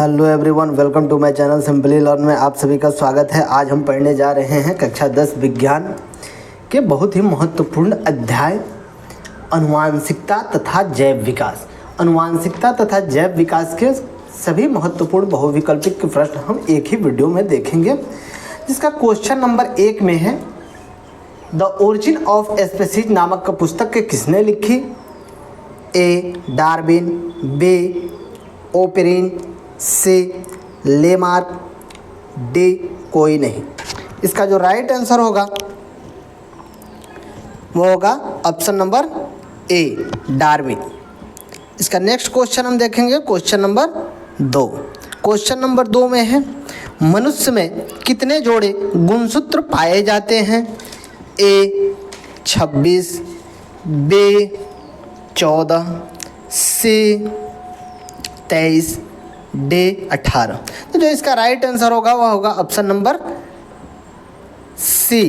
Hello everyone, welcome to my channel simply learn में आप सभी का स्वागत है। आज हम पढ़ने जा रहे हैं कक्षा 10 विज्ञान के बहुत ही महत्वपूर्ण अध्याय आनुवांशिकता तथा जैव विकास। आनुवांशिकता तथा जैव विकास के सभी महत्वपूर्ण बहुविकल्पिक के प्रश्न हम एक ही वीडियो में देखेंगे, जिसका क्वेश्चन नंबर 1 में है द ओरिजिन ऑफ स्पीसीज नामक का पुस्तक के किसने लिखी? ए डार्विन, बी ओपेरिन, सी लेमार्क, डी कोई नहीं। इसका जो राइट आंसर होगा वो होगा ऑप्शन नंबर ए डार्विन। इसका नेक्स्ट क्वेश्चन हम देखेंगे, क्वेश्चन नंबर 2। क्वेश्चन नंबर 2 में है मनुष्य में कितने जोड़े गुणसूत्र पाए जाते हैं? ए 26, बी 14, सी 23, डी 18। तो जो इसका राइट आंसर होगा वह होगा ऑप्शन नंबर सी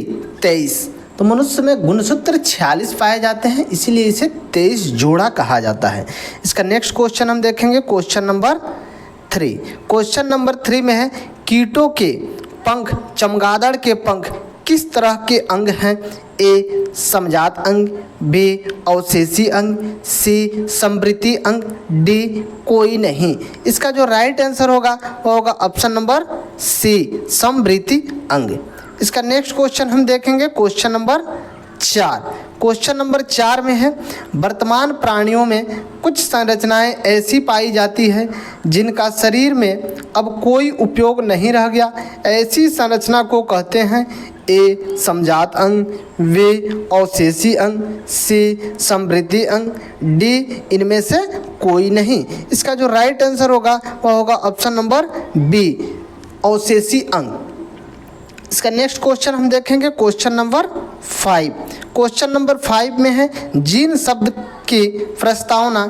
23। तो मनुष्य में गुणसूत्र 46 पाए जाते हैं, इसीलिए इसे 23 जोड़ा कहा जाता है। इसका नेक्स्ट क्वेश्चन हम देखेंगे, क्वेश्चन नंबर 3। क्वेश्चन नंबर 3 में है कीटों के पंख, चमगादड़ के पंख किस तरह के अंग हैं? ए समजात अंग, बी अवशेषी अंग, सी समृद्धि अंग, डी कोई नहीं। इसका जो राइट आंसर होगा वो होगा ऑप्शन नंबर सी समृद्धि अंग। इसका नेक्स्ट क्वेश्चन हम देखेंगे, क्वेश्चन नंबर 4। क्वेश्चन नंबर 4 में है वर्तमान प्राणियों में कुछ संरचनाएं ऐसी पाई जाती है जिनका शरीर में अब कोई उपयोग नहीं रह गया। ऐसी संरचना को कहते हैं ए समजात अंग, बी अवशेषी अंग, सी समृद्धि अंग, डी इनमें से कोई नहीं। इसका जो राइट आंसर होगा वह होगा ऑप्शन नंबर बी अवशेषी अंग। इसका नेक्स्ट क्वेश्चन हम देखेंगे, क्वेश्चन नंबर 5। क्वेश्चन नंबर 5 में है जीन शब्द की प्रस्तावना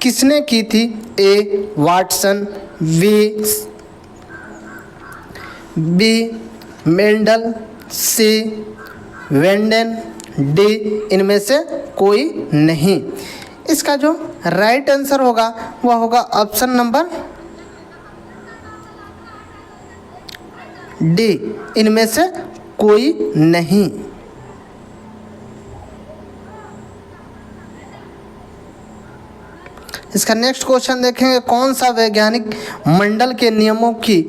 किसने की थी? ए वाटसन, बी मेंडल, सी वेंडेन, डी इनमें से कोई नहीं। इसका जो राइट आंसर होगा वह होगा ऑप्शन नंबर डी इनमें से कोई नहीं। इसका नेक्स्ट क्वेश्चन देखेंगे, कौन सा वैज्ञानिक मंडल के नियमों की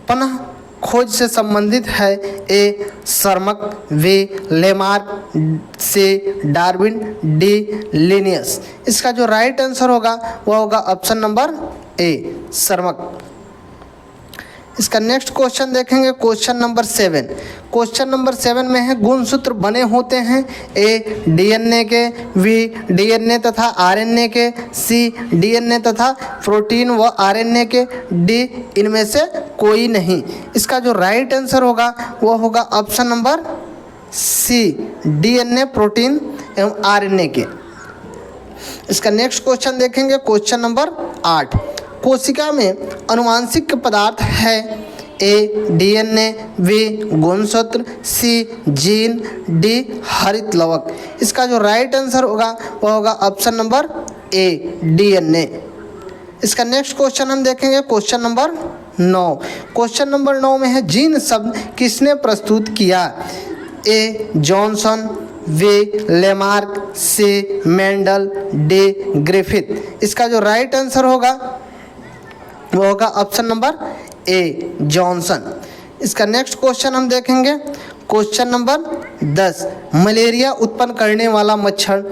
पुनः खोज से संबंधित है? ए सर्मक, बी लेमार्क, सी डार्विन, डी लिनियस। इसका जो राइट आंसर होगा वह होगा ऑप्शन नंबर ए सर्मक। इसका नेक्स्ट क्वेश्चन देखेंगे, क्वेश्चन नंबर 7। क्वेश्चन नंबर 7 में है गुणसूत्र बने होते हैं ए डीएनए के, बी डीएनए तथा आरएनए के, सी डीएनए तथा प्रोटीन व आरएनए के, डी इनमें से कोई नहीं। इसका जो राइट आंसर होगा वो होगा option number C DNA, protein एवं आरएनए के। इसका नेक्स्ट क्वेश्चन देखेंगे, क्वेश्चन नंबर 8। कोशिका में आनुवांशिक पदार्थ है ए डीएनए, बी गुणसूत्र, सी जीन, डी हरित लवक। इसका जो राइट आंसर होगा वह होगा ऑप्शन नंबर ए डीएनए। इसका नेक्स्ट क्वेश्चन हम देखेंगे, क्वेश्चन नंबर 9। क्वेश्चन नंबर 9 में है जीन शब्द किसने प्रस्तुत किया? ए जॉनसन, बी लेमार्क, सी मेंडल, डी ग्रिफिथ। इसका जो राइट आंसर होगा वो होगा ऑप्शन नंबर ए जॉनसन। इसका नेक्स्ट क्वेश्चन हम देखेंगे, क्वेश्चन नंबर 10। मलेरिया उत्पन्न करने वाला मच्छर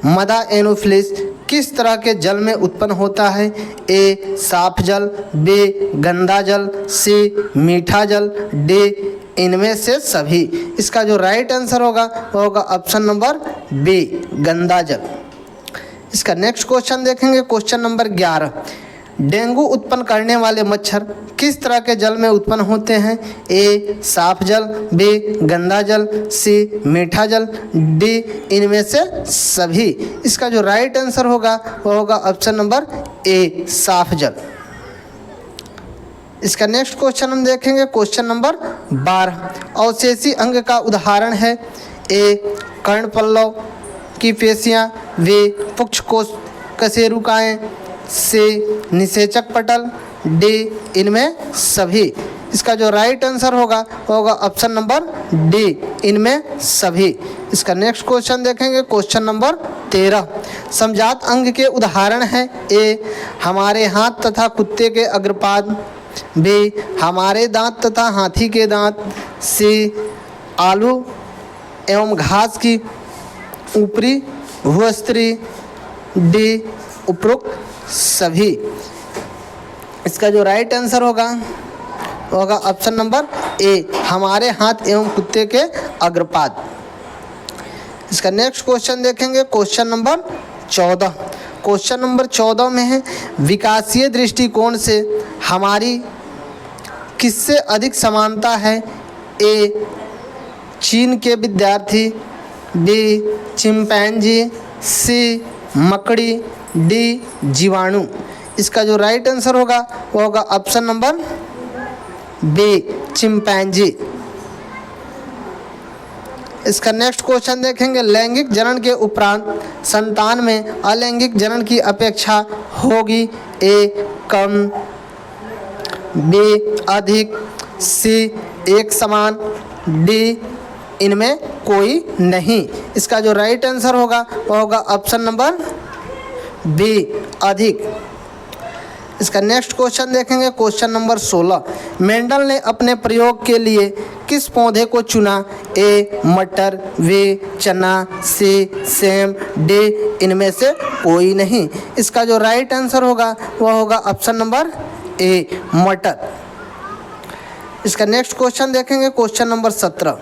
मदा एनोफिलिस किस तरह के जल में उत्पन्न होता है? ए साफ जल, बी गंदा जल, सी मीठा जल, डी इनमें से सभी। इसका जो राइट आंसर होगा वो होगा ऑप्शन नंबर बी गंदा जल। इसका नेक्स्ट क्वेश्चन देखेंगे, क्वेश्चन नंबर 11। डेंगू उत्पन्न करने वाले मच्छर किस तरह के जल में उत्पन्न होते हैं? ए साफ जल, बी गंदा जल, सी मीठा जल, डी इनमें से सभी। इसका जो राइट आंसर होगा वो होगा ऑप्शन नंबर ए साफ जल। इसका नेक्स्ट क्वेश्चन हम देखेंगे, क्वेश्चन नंबर 12। अवशेषी अंग का उदाहरण है ए कर्णपल्लव की पेशियां, बी पुक्ष कोश कशेरुकाएँ, से निषेचक पटल, डी इनमें सभी। इसका जो राइट आंसर होगा वो होगा ऑप्शन नंबर डी इनमें सभी। इसका नेक्स्ट क्वेश्चन देखेंगे, क्वेश्चन नंबर 13। समजात अंग के उदाहरण हैं ए हमारे हाथ तथा कुत्ते के अग्रपाद, बी हमारे दांत तथा हाथी के दांत, सी आलू एवं घास की ऊपरी भूस्तरी, डी उपरोक्त सभी। इसका जो राइट आंसर होगा वो होगा ऑप्शन नंबर ए हमारे हाथ एवं कुत्ते के अग्रपाद। इसका नेक्स्ट क्वेश्चन देखेंगे, क्वेश्चन नंबर 14। क्वेश्चन नंबर 14 में है विकासीय दृष्टिकोण से हमारी किससे अधिक समानता है? ए चीन के विद्यार्थी, बी चिंपैंजी, सी मकड़ी, डी जीवाणु। इसका जो राइट आंसर होगा वो होगा ऑप्शन नंबर बी चिंपैंजी। इसका नेक्स्ट क्वेश्चन देखेंगे, लैंगिक जनन के उपरांत संतान में अलैंगिक जनन की अपेक्षा होगी? ए कम, बी अधिक, सी एक समान, डी इनमें कोई नहीं। इसका जो राइट आंसर होगा वो होगा ऑप्शन नंबर बी अधिक। इसका नेक्स्ट क्वेश्चन देखेंगे, क्वेश्चन नंबर 16। मेंडल ने अपने प्रयोग के लिए किस पौधे को चुना? ए मटर, बी चना, सी सेम, डी इनमें से कोई नहीं। इसका जो राइट आंसर होगा वह होगा ऑप्शन नंबर ए मटर। इसका नेक्स्ट क्वेश्चन देखेंगे, क्वेश्चन नंबर 17।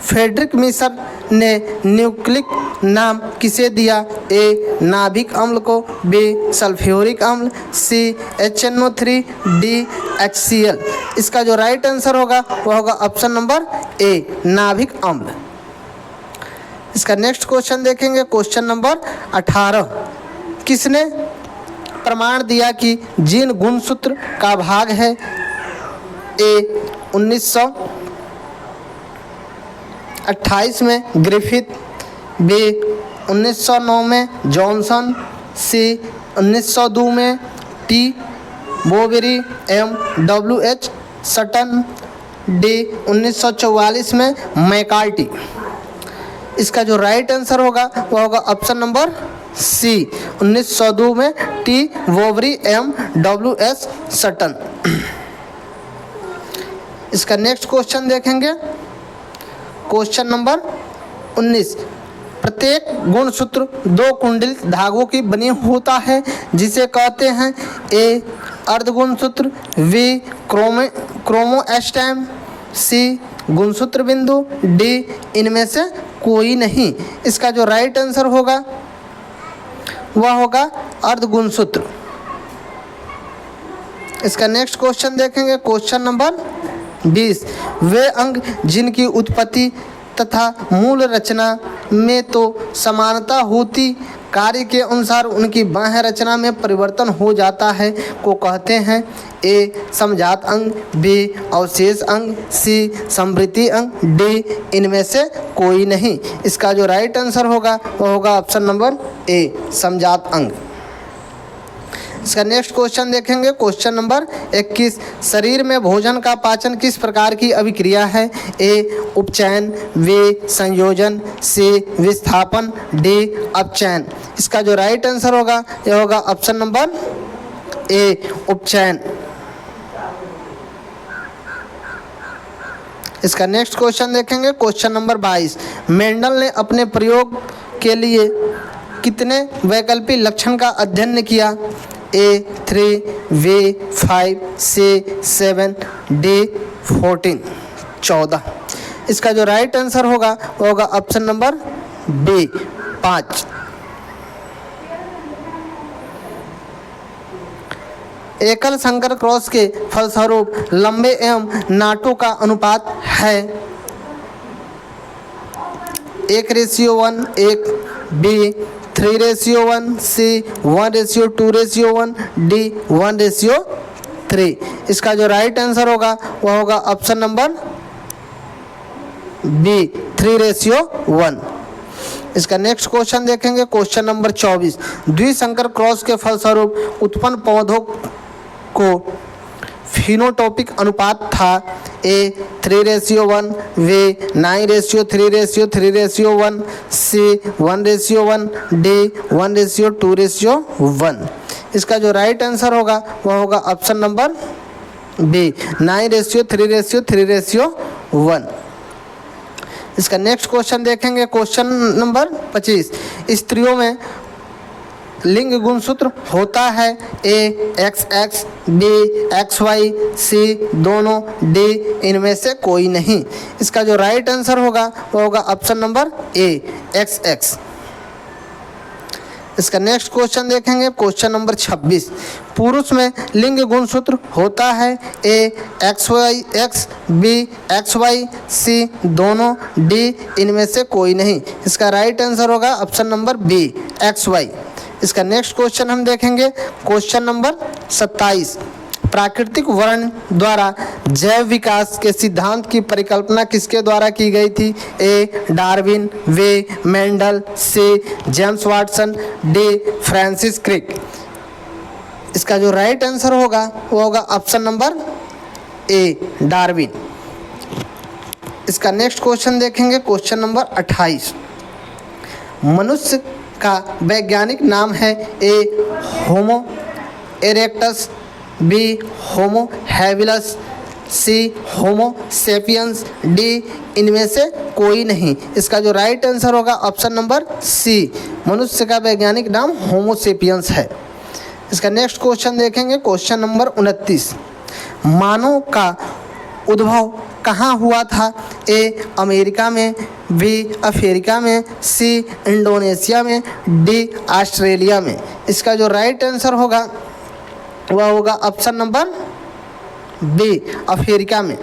फ्रेडरिक मिशर ने न्यूक्लिक नाम किसे दिया? ए नाभिक अम्ल को, बी सल्फ्यूरिक अम्ल, सी HNO3, डी HCl। इसका जो राइट आंसर होगा वह होगा ऑप्शन नंबर ए नाभिक अम्ल। इसका नेक्स्ट क्वेश्चन देखेंगे, क्वेश्चन नंबर 18। किसने प्रमाण दिया कि जीन गुणसूत्र का भाग है? ए 1928 में ग्रिफिथ, बी 1909 में जॉनसन, सी 1902 में टी बोवेरी एवं WH सटन, डी 1944 में मैकार्टी। इसका जो राइट आंसर होगा वह होगा ऑप्शन नंबर सी 1902 में टी बोवेरी एवं WH सटन। इसका नेक्स्ट क्वेश्चन देखेंगे, क्वेश्चन नंबर 19। प्रत्येक गुणसूत्र 2 कुंडलित धागों की बनी होता है जिसे कहते हैं? ए अर्धगुणसूत्र, बी क्रोमोएस्टेम, सी गुणसूत्र बिंदु, डी इनमें से कोई नहीं। इसका जो राइट आंसर होगा वह होगा अर्धगुणसूत्र। इसका नेक्स्ट क्वेश्चन देखेंगे, क्वेश्चन नंबर 20। वे अंग जिनकी उत्पत्ति तथा मूल रचना में तो समानता होती, कार्य के अनुसार उनकी बाह्य रचना में परिवर्तन हो जाता है को कहते हैं? ए समजात अंग, बी अवशेष अंग, सी समृद्धि अंग, डी इनमें से कोई नहीं। इसका जो राइट आंसर होगा वह होगा ऑप्शन नंबर ए समजात अंग। इसका नेक्स्ट क्वेश्चन देखेंगे, क्वेश्चन नंबर 21। शरीर में भोजन का पाचन किस प्रकार की अभिक्रिया है? ए उपचयन, बी संयोजन, सी विस्थापन, डी अपचयन। इसका जो राइट आंसर होगा यह होगा ऑप्शन नंबर ए उपचयन। इसका नेक्स्ट क्वेश्चन देखेंगे, क्वेश्चन नंबर 22। मेंडल ने अपने प्रयोग के लिए कितने वैकल्पिक लक्षण का अध्ययन किया? ए 3, बी 5, सी 7, डी 14। इसका जो राइट आंसर होगा वो होगा ऑप्शन नंबर बी 5। एकल संकर क्रॉस के फलस्वरूप लंबे एवं नाटों का अनुपात है? 1:1, 1, बी 3:1, सी 1:2:1, डी 1:3। इसका जो राइट आंसर होगा वह होगा ऑप्शन नंबर बी 3:1। इसका नेक्स्ट क्वेश्चन देखेंगे, क्वेश्चन नंबर 24। द्विसंकर क्रॉस के फलस्वरूप उत्पन्न पौधों को फिनोटॉपिक अनुपात था? A 3:1, B 9:3:3:1, C 1:1, D 1:2:1। इसका जो राइट आंसर होगा वह होगा ऑप्शन नंबर बी 9:3:3:1। इसका नेक्स्ट क्वेश्चन देखेंगे, क्वेश्चन नंबर 25। स्त्रियों में लिंग गुणसूत्र होता है? A XX, B XY, C दोनों, डी इनमें से कोई नहीं। इसका जो राइट आंसर होगा वो होगा ऑप्शन नंबर ए XX। इसका नेक्स्ट क्वेश्चन देखेंगे, क्वेश्चन नंबर 26। पुरुष में लिंग गुणसूत्र होता है? ए XY, बी XY, सी दोनों, डी इनमें से कोई नहीं। इसका राइट आंसर होगा ऑप्शन नंबर बी XY। इसका नेक्स्ट क्वेश्चन हम देखेंगे, क्वेश्चन नंबर 27। प्राकृतिक वर्ण द्वारा जैव विकास के सिद्धांत की परिकल्पना किसके द्वारा की गई थी? A Darwin, B Mendel, C James Watson, D Francis Crick. इसका जो राइट आंसर होगा वो होगा ऑप्शन नंबर ए डार्विन। इसका नेक्स्ट क्वेश्चन देखेंगे, क्वेश्चन नंबर 28। मनुष्य का वैज्ञानिक नाम है? A Homo erectus, B Homo habilis, C Homo sapiens, D इनमें से कोई नहीं। इसका जो राइट आंसर होगा ऑप्शन नंबर सी, मनुष्य का वैज्ञानिक नाम होमो सेपियंस है। इसका नेक्स्ट क्वेश्चन देखेंगे, क्वेश्चन नंबर 29। मानव का उद्भव कहाँ हुआ था? ए अमेरिका में, बी अफ्रीका में, सी इंडोनेशिया में, डी ऑस्ट्रेलिया में। इसका जो राइट आंसर होगा वह होगा ऑप्शन नंबर बी अफ्रीका में।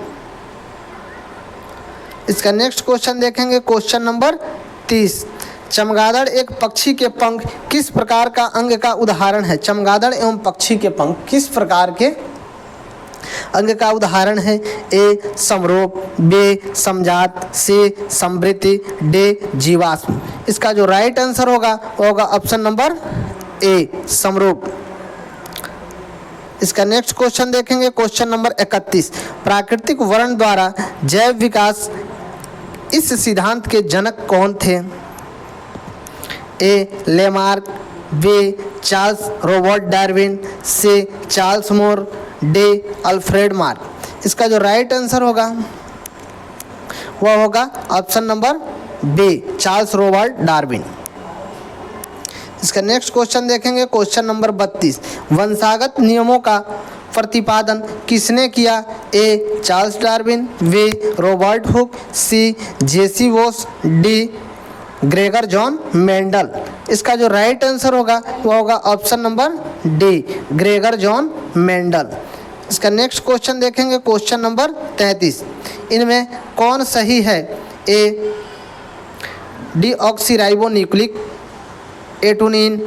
इसका नेक्स्ट क्वेश्चन देखेंगे, क्वेश्चन नंबर 30। चमगादड़ एक पक्षी के पंख किस प्रकार का अंग का उदाहरण है? चमगादड़ एवं पक्षी के पंख किस प्रकार के अंग का उदाहरण है? ए समरोप, बी समजात, सी समृद्धि, डी जीवाश्म। इसका जो राइट आंसर होगा वो होगा ऑप्शन नंबर ए समरोप। इसका नेक्स्ट क्वेश्चन देखेंगे, क्वेश्चन नंबर 31। प्राकृतिक वर्ण द्वारा जैव विकास इस सिद्धांत के जनक कौन थे? A Lamarck, B Charles Robert Darwin, C Charles Moore, D Alfred Mark. इसका जो राइट आंसर होगा वह होगा option number B Charles Robert Darwin. इसका नेक्स्ट क्वेश्चन देखेंगे, क्वेश्चन नंबर 32। वंशागत नियमों का प्रतिपादन किसने किया? A Charles Darwin, B Robert Hooke, C J C Bose, D Gregor John Mendel. इसका जो राइट आंसर होगा वह होगा option number D Gregor John Mendel. इसका नेक्स्ट क्वेश्चन देखेंगे, क्वेश्चन नंबर 33। इनमें कौन सही है? ए डीऑक्सीराइबो न्यूक्लिक एटोनिन,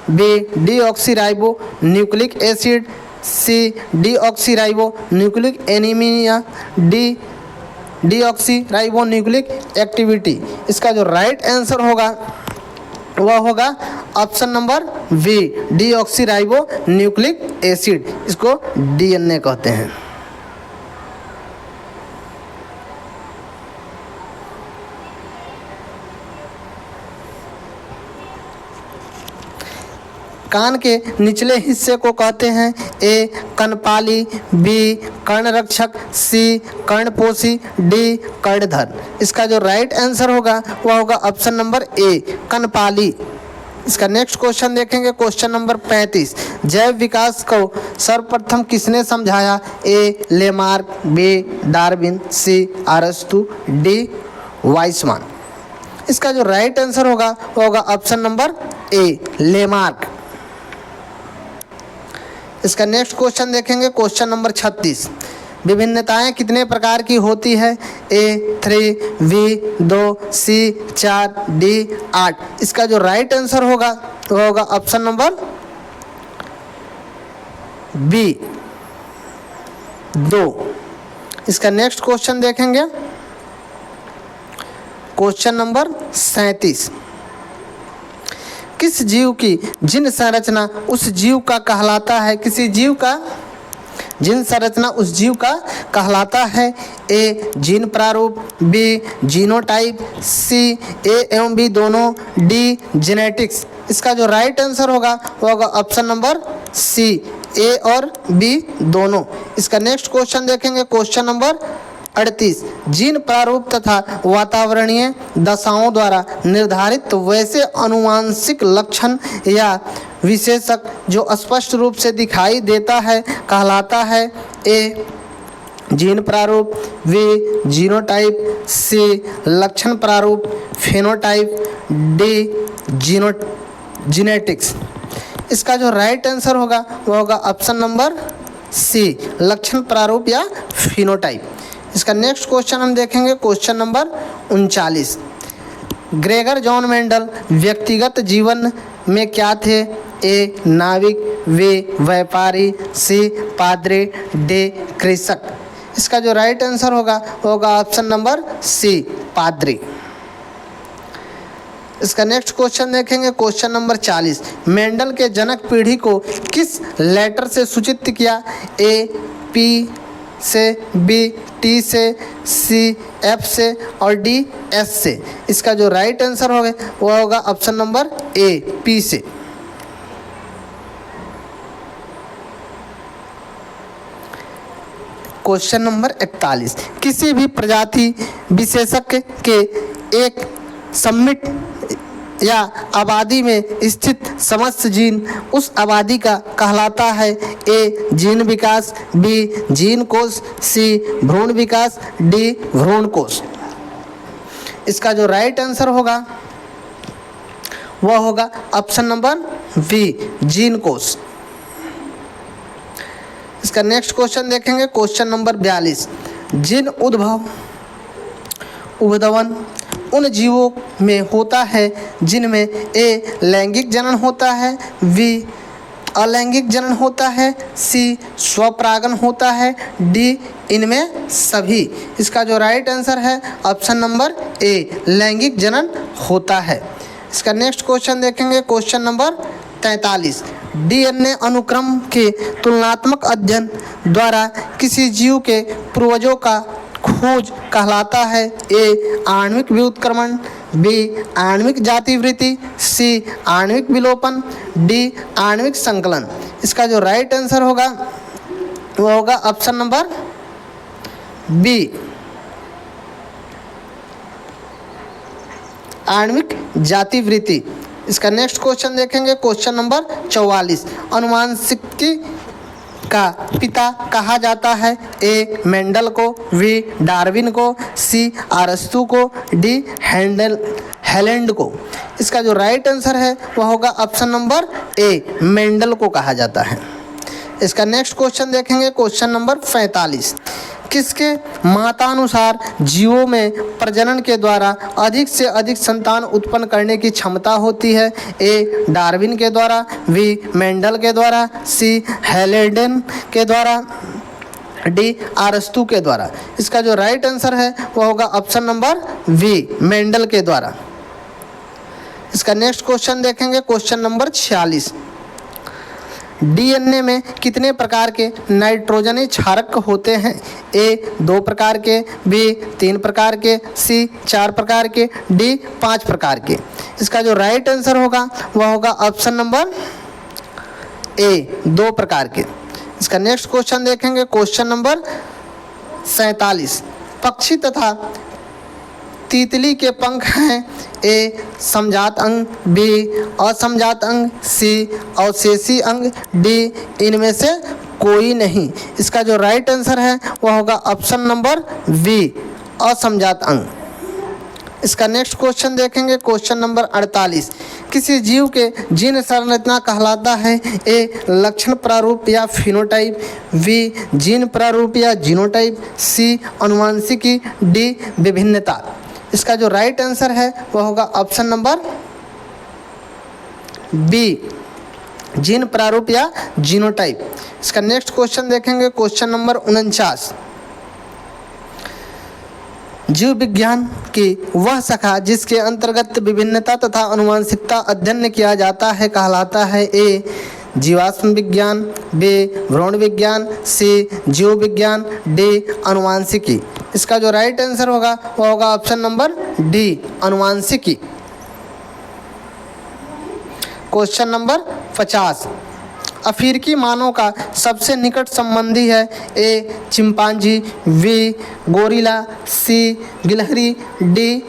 B deoxyribo nucleic acid, C deoxyribo nucleic anaemia, D deoxyribo nucleic activity. इसका जो राइट आंसर होगा वह होगा option number B deoxyribo nucleic acid. इसको डीएनए कहते हैं। कान के निचले हिस्से को कहते हैं? ए कर्णपाली, बी कर्णरक्षक, सी कर्णपोशी, डी कर्णधर। इसका जो राइट आंसर होगा वह होगा ऑप्शन नंबर ए कर्णपाली। इसका नेक्स्ट क्वेश्चन देखेंगे, क्वेश्चन नंबर 35। जैव विकास को सर्वप्रथम किसने समझाया? A Lamarck, B Darwin, C अरस्तु, डी वाइसमान। इसका जो राइट आंसर होगा वह होगा ऑप्शन नंबर ए लेमार्क। इसका नेक्स्ट क्वेश्चन देखेंगे, क्वेश्चन नंबर 36। विभिन्नताएं कितने प्रकार की होती है? ए 3, बी 2, सी 4, डी 8। इसका जो राइट आंसर होगा वो होगा ऑप्शन नंबर बी 2। इसका नेक्स्ट क्वेश्चन देखेंगे, क्वेश्चन नंबर 37। किस जीव की जिन संरचना उस जीव का कहलाता है? किसी जीव का जीन संरचना उस जीव का कहलाता है। ए जीन प्रारूप, बी जीनोटाइप, सी ए एवं बी दोनों, डी जेनेटिक्स। इसका जो राइट आंसर होगा वो होगा ऑप्शन नंबर सी, ए और बी दोनों। इसका नेक्स्ट क्वेश्चन देखेंगे, क्वेश्चन नंबर 38। जीन प्रारूप तथा वातावरणीय दशाओं द्वारा निर्धारित वैसे अनुवांशिक लक्षण या विशेषक जो स्पष्ट रूप से दिखाई देता है कहलाता है। ए जीन प्रारूप, बी जीनोटाइप, सी लक्षण प्रारूप फेनोटाइप, डी जीनेटिक्स। इसका जो राइट आंसर होगा वो होगा ऑप्शन नंबर सी, लक्षण प्रारूप या फिनोटाइप। इसका नेक्स्ट क्वेश्चन हम देखेंगे, question number 39। Gregor John Mendel व्यक्तिगत जीवन में क्या थे? ए नाविक, बी व्यापारी, सी पादरी, डी कृषक। इसका जो राइट आंसर होगा वो होगा ऑप्शन नंबर सी, पादरी। इसका नेक्स्ट क्वेश्चन देखेंगे, क्वेश्चन नंबर 40। मेंडल के जनक पीढ़ी को किस लेटर से सूचित किया? ए पी से, बी टी से, सी एफ से और डी एस से। इसका जो राइट आंसर होगा वो होगा ऑप्शन नंबर ए, पी से। Question number 41। किसी भी प्रजाति विशेषज्ञ के एक समिट या आबादी में स्थित समस्त जीन उस आबादी का कहलाता है। ए जीन विकास, बी जीन कोश, सी भ्रूण विकास, डी भ्रूण कोश। इसका जो राइट आंसर होगा वह होगा ऑप्शन नंबर बी, जीन कोश। इसका नेक्स्ट क्वेश्चन देखेंगे, क्वेश्चन नंबर 42। जीन उद्भवन उन जीवों में होता है जिनमें ए लैंगिक जनन होता है, बी अलैंगिक जनन होता है, सी स्वपरागन होता है, डी इनमें सभी। इसका जो राइट आंसर है ऑप्शन नंबर ए, लैंगिक जनन होता है। इसका नेक्स्ट क्वेश्चन देखेंगे, क्वेश्चन नंबर 43। डीएनए अनुक्रम के तुलनात्मक अध्ययन द्वारा किसी जीव के पूर्वजों का खोज कहलाता है। ए आणविक व्युत्क्रमण, बी आणविक जातिवृत्ति, सी आणविक विलोपन, डी आणविक संकलन। इसका जो राइट आंसर होगा वो होगा ऑप्शन नंबर बी, आणविक जातिवृत्ति। इसका नेक्स्ट क्वेश्चन देखेंगे, क्वेश्चन नंबर 44। अनुवांशिकी का पिता कहा जाता है? ए मेंडल को, बी डार्विन को, सी अरस्तु को, डी हेलैंड को। इसका जो राइट आंसर है वह होगा ऑप्शन नंबर ए, मेंडल को कहा जाता है। इसका नेक्स्ट क्वेश्चन देखेंगे, क्वेश्चन नंबर 45। किसके मतानुसार जीवों में प्रजनन के द्वारा अधिक से अधिक संतान उत्पन्न करने की क्षमता होती है? ए डार्विन के द्वारा, बी मेंडल के द्वारा, सी हेलेडन के द्वारा, डी अरस्तु के द्वारा। इसका जो राइट आंसर है वह होगा ऑप्शन नंबर बी, मेंडल के द्वारा। इसका नेक्स्ट क्वेश्चन देखेंगे, क्वेश्चन नंबर 46। डीएनए में कितने प्रकार के नाइट्रोजनी क्षारक होते हैं? ए 2 प्रकार के, बी 3 प्रकार के, सी 4 प्रकार के, डी 5 प्रकार के। इसका जो राइट आंसर होगा वह होगा ऑप्शन नंबर ए, 2 प्रकार के। इसका नेक्स्ट क्वेश्चन देखेंगे, क्वेश्चन नंबर 47। पक्षी तथा तितली के पंख हैं? ए समजात अंग, बी असमजात अंग, सी अवशेषी अंग, डी इनमें से कोई नहीं। इसका जो राइट आंसर है वह होगा ऑप्शन नंबर बी, असमजात अंग। इसका नेक्स्ट क्वेश्चन देखेंगे, क्वेश्चन नंबर 48। किसी जीव के जीन संरचना कहलाता है? ए लक्षण प्रारूप या फिनोटाइप, बी जीन प्रारूप या जीनोटाइप, सी अनुवांशिकी, डी विभिन्नता। इसका जो राइट आंसर है वह होगा ऑप्शन नंबर बी, जीन प्रारूप या जीनोटाइप। इसका नेक्स्ट क्वेश्चन देखेंगे, क्वेश्चन नंबर 49। जीव विज्ञान की वह शाखा जिसके अंतर्गत विभिन्नता तथा अनुवांशिकता अध्ययन किया जाता है कहलाता है? ए जीवाश्म विज्ञान, बी भ्रूण विज्ञान, सी जीव विज्ञान, डी अनुवांशिकी। इसका जो राइट आंसर होगा वो होगा ऑप्शन नंबर डी अनुवांशिकी। क्वेश्चन नंबर 50, अफ्रीकी मानव का सबसे निकट संबंधी है A chimpanzee, B gorilla, C गिलहरी, डी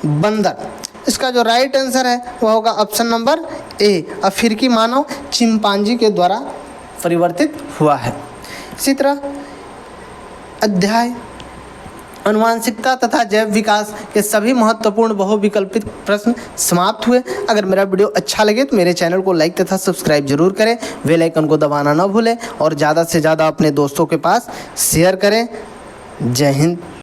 बंदर। इसका जो राइट आंसर है वह होगा ऑप्शन नंबर ए अफ्रीकी मानव चिंपांजी के द्वारा परिवर्तित हुआ है। इसी तरह अध्याय अनुवांशिकता तथा जैव विकास के सभी महत्वपूर्ण बहुविकल्पित प्रश्न समाप्त हुए। अगर मेरा वीडियो अच्छा लगे तो मेरे चैनल को लाइक तथा सब्सक्राइब जरूर करें, बेल आइकन को दबाना न भूलें और ज़्यादा से ज़्यादा अपने दोस्तों के पास शेयर करें। जय हिंद।